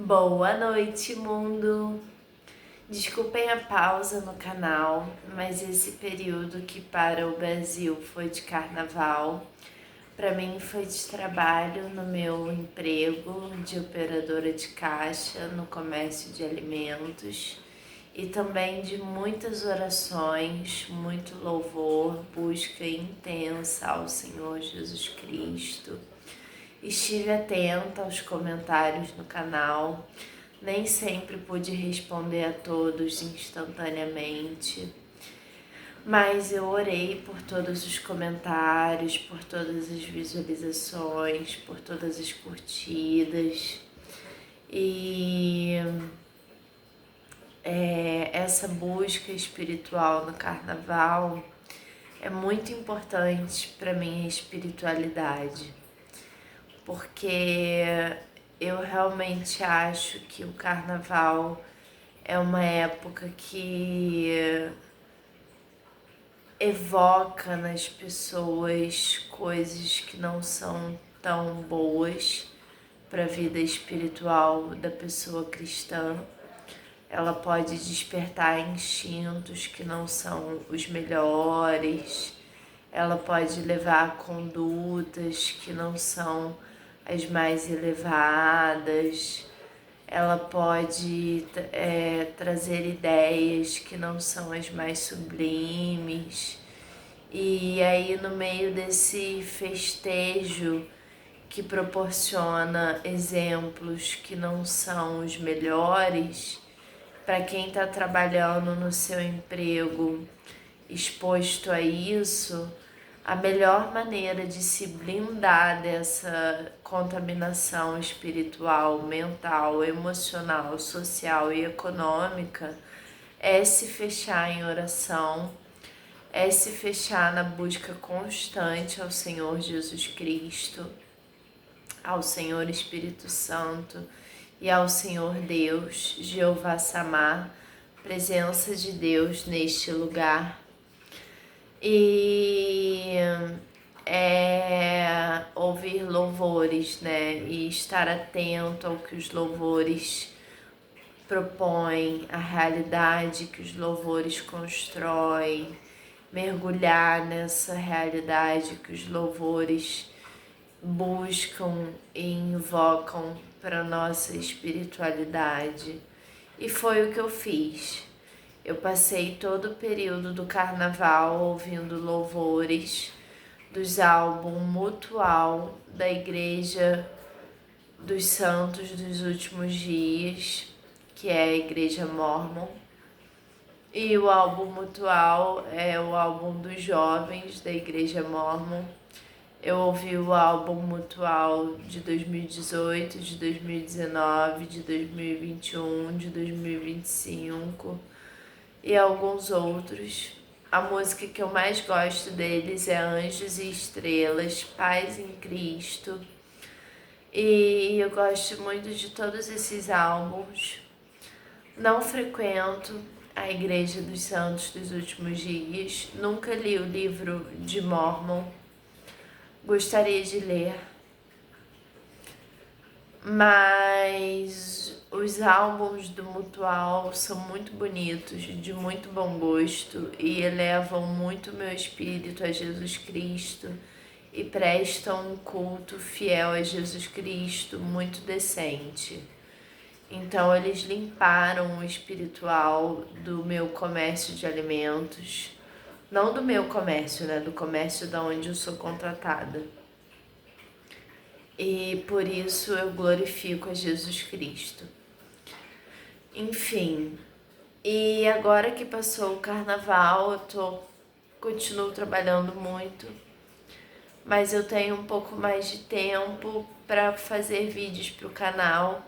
Boa noite, mundo! Desculpem a pausa no canal, mas esse período que para o Brasil foi de carnaval, para mim foi de trabalho no meu emprego de operadora de caixa no comércio de alimentos e também de muitas orações, muito louvor, busca intensa ao Senhor Jesus Cristo. Estive atenta aos comentários no canal, nem sempre pude responder a todos instantaneamente, mas eu orei por todos os comentários, por todas as visualizações, por todas as curtidas e essa busca espiritual no carnaval é muito importante para minha espiritualidade, porque eu realmente acho que o carnaval é uma época que evoca nas pessoas coisas que não são tão boas para a vida espiritual da pessoa cristã. Ela pode despertar instintos que não são os melhores, ela pode levar a condutas que não são as mais elevadas, ela pode trazer ideias que não são as mais sublimes. E aí, no meio desse festejo que proporciona exemplos que não são os melhores, para quem está trabalhando no seu emprego exposto a isso, a melhor maneira de se blindar dessa contaminação espiritual, mental, emocional, social e econômica é se fechar em oração, é se fechar na busca constante ao Senhor Jesus Cristo, ao Senhor Espírito Santo e ao Senhor Deus, Jeová Samá, presença de Deus neste lugar. E ouvir louvores, né? E estar atento ao que os louvores propõem, a realidade que os louvores constroem, mergulhar nessa realidade que os louvores buscam e invocam para nossa espiritualidade. E foi o que eu fiz. Eu passei todo o período do carnaval ouvindo louvores dos álbuns Mutual da Igreja dos Santos dos Últimos Dias, que é a Igreja Mórmon. E o álbum Mutual é o álbum dos jovens da Igreja Mórmon. Eu ouvi o álbum Mutual de 2018, de 2019, de 2021, de 2025 e alguns outros. A música que eu mais gosto deles é Anjos e Estrelas, Paz em Cristo. E eu gosto muito de todos esses álbuns. Não frequento a Igreja dos Santos dos Últimos Dias, nunca li o livro de Mórmon. Gostaria de ler, mas os álbuns do Mutual são muito bonitos, de muito bom gosto e elevam muito meu espírito a Jesus Cristo e prestam um culto fiel a Jesus Cristo muito decente. Então eles limparam o espiritual do meu comércio de alimentos, não do meu comércio, né? Do comércio da onde eu sou contratada. E por isso eu glorifico a Jesus Cristo. Enfim, e agora que passou o carnaval, continuo trabalhando muito, mas eu tenho um pouco mais de tempo para fazer vídeos para o canal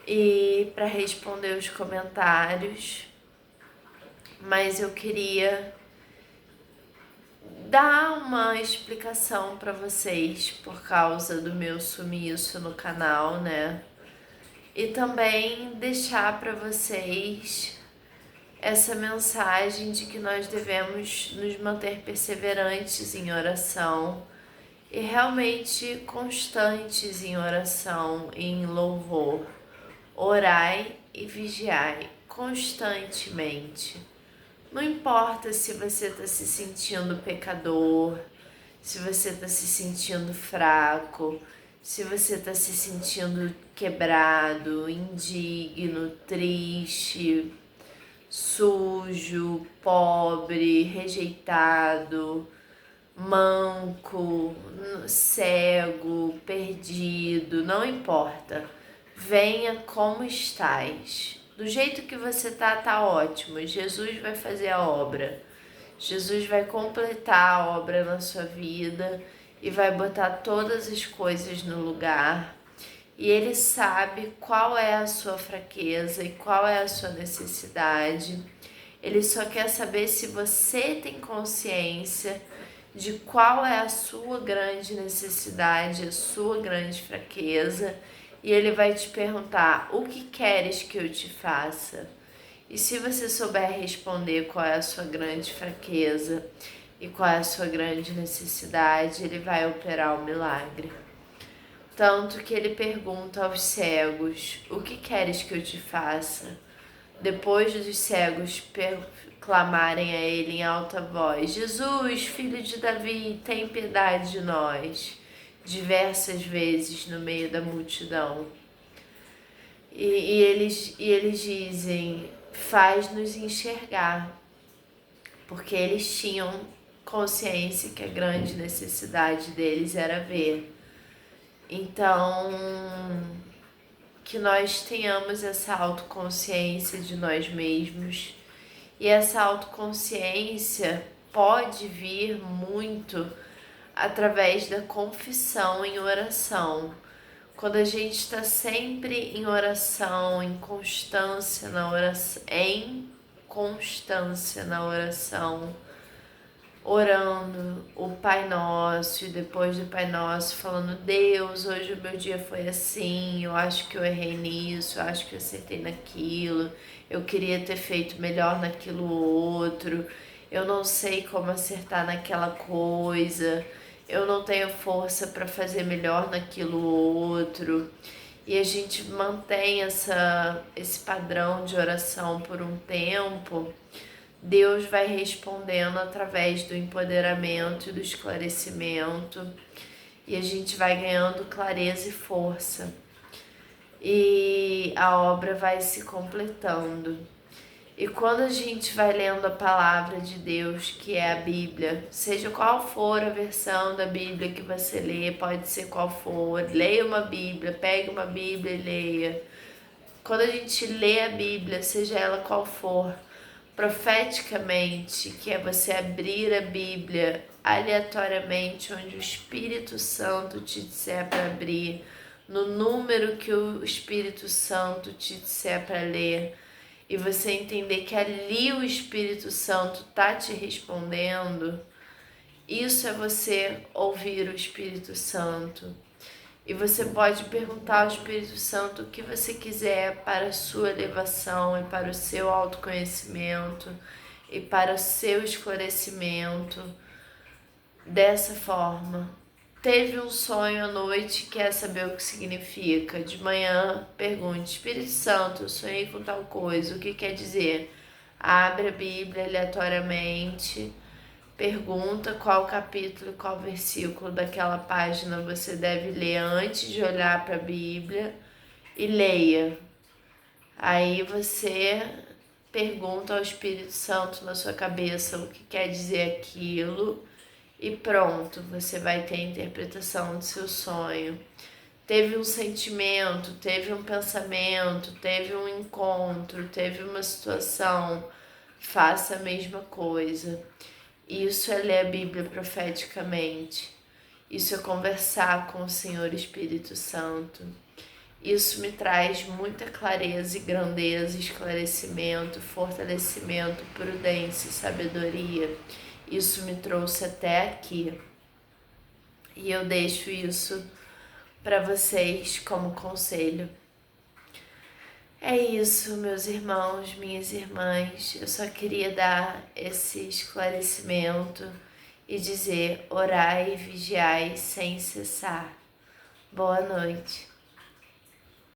e para responder os comentários. Mas eu queria dar uma explicação para vocês por causa do meu sumiço no canal, né? E também deixar para vocês essa mensagem de que nós devemos nos manter perseverantes em oração e realmente constantes em oração, em louvor. Orai e vigiai constantemente. Não importa se você está se sentindo pecador, se você está se sentindo fraco, se você está se sentindo quebrado, indigno, triste, sujo, pobre, rejeitado, manco, cego, perdido, não importa. Venha como estás. Do jeito que você tá ótimo. Jesus vai fazer a obra. Jesus vai completar a obra na sua vida e vai botar todas as coisas no lugar. E Ele sabe qual é a sua fraqueza e qual é a sua necessidade. Ele só quer saber se você tem consciência de qual é a sua grande necessidade, a sua grande fraqueza. E Ele vai te perguntar: o que queres que eu te faça? E se você souber responder qual é a sua grande fraqueza e qual é a sua grande necessidade, Ele vai operar o milagre. Tanto que Ele pergunta aos cegos: o que queres que eu te faça? Depois dos cegos clamarem a Ele em alta voz: Jesus, filho de Davi, tem piedade de nós. Diversas vezes no meio da multidão. E eles dizem: faz-nos enxergar, porque eles tinham consciência que a grande necessidade deles era ver. Então, que nós tenhamos essa autoconsciência de nós mesmos, e essa autoconsciência pode vir muito através da confissão em oração. Quando a gente está sempre em oração, em constância na oração, orando o Pai Nosso, e depois do Pai Nosso falando: Deus, hoje o meu dia foi assim, eu acho que eu errei nisso, eu acho que eu acertei naquilo, eu queria ter feito melhor naquilo outro, eu não sei como acertar naquela coisa, eu não tenho força para fazer melhor naquilo outro. E a gente mantém esse padrão de oração por um tempo. Deus vai respondendo através do empoderamento e do esclarecimento, e a gente vai ganhando clareza e força, e a obra vai se completando. E quando a gente vai lendo a palavra de Deus, que é a Bíblia, seja qual for a versão da Bíblia que você lê, pode ser qual for, leia uma Bíblia, pegue uma Bíblia e leia. Quando a gente lê a Bíblia, seja ela qual for, profeticamente, que é você abrir a Bíblia aleatoriamente, onde o Espírito Santo te disser para abrir, no número que o Espírito Santo te disser para ler, e você entender que ali o Espírito Santo tá te respondendo, isso é você ouvir o Espírito Santo. E você pode perguntar ao Espírito Santo o que você quiser para a sua elevação e para o seu autoconhecimento e para o seu esclarecimento. Dessa forma, teve um sonho à noite, quer saber o que significa? De manhã, pergunte: Espírito Santo, eu sonhei com tal coisa, o que quer dizer? Abre a Bíblia aleatoriamente. Pergunta qual capítulo, qual versículo daquela página você deve ler antes de olhar para a Bíblia, e leia. Aí você pergunta ao Espírito Santo na sua cabeça o que quer dizer aquilo, e pronto, você vai ter a interpretação do seu sonho. Teve um sentimento, teve um pensamento, teve um encontro, teve uma situação, faça a mesma coisa. Isso é ler a Bíblia profeticamente. Isso é conversar com o Senhor Espírito Santo. Isso me traz muita clareza e grandeza, esclarecimento, fortalecimento, prudência e sabedoria. Isso me trouxe até aqui. E eu deixo isso para vocês como conselho. É isso, meus irmãos, minhas irmãs. Eu só queria dar esse esclarecimento e dizer: orai e vigiai sem cessar. Boa noite.